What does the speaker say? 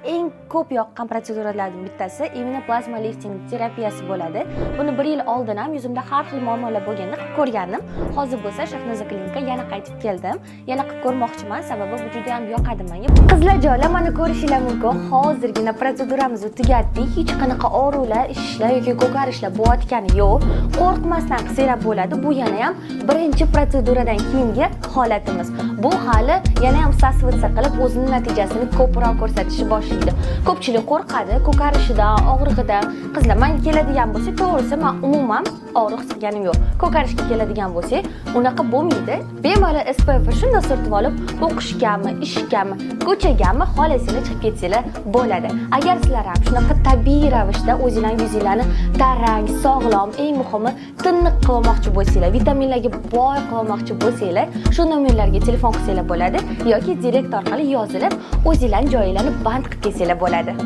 eng ko'p yoqqan protseduralardan bittasi immunoplazma lifting terapiyasi bo'ladi. Buni 1 yil oldin ham yuzimda har xil muammolar bo'lganda qilib ko'rgandim. Hozir bo'lsa Shahnoza klinika yana qaytib keldim. Yana qilib ko'rmoqchiman, sababi bu juda ham yoqadi menga. Qizlarjonlar, mana ko'rishinglar mumkin. Hozirgina protseduramizni tugatdik. Hech qanaqa og'ruvlar, ishlar yoki ko'karishlar bo'layotgani yo'q. Qo'rqmasdan qilsanglar bo'ladi. Bu yana ham birinchi protseduradan keyingi holatimiz. Bu hali yana ham sasvitsa qilib o'zining natijasini ko'proq ko'rsatishni boshlaydi. Ko'pchilik qo'rqadi ko'karishidan, og'rig'idan. Qizlar, menga keladigan bo'lsa, to'g'risi men umuman og'riq qilganim yo'q. Ko'karishga keladigan bo'lsa, unaqa bo'lmaydi. Bemalol SPF shunda surtib olib, o'qishgami, ishgami, ko'chagami, xohlasanglar chiqib ketsanglar bo'ladi. Agar sizlar ham shunaqa tabiiy ravishda o'zingizning yuzingizni tarang, sog'lom, eng muhimi tiniq qilmoqchi bo'lsanglar, vitaminlarga boy qilmoqchi bo'lsanglar, shu nomerlarga telefon qilsanglar bo'ladi yoki direkt orqali yozilib, o'zingizning joyinglarni band qilib kelsanglar bo'ladi.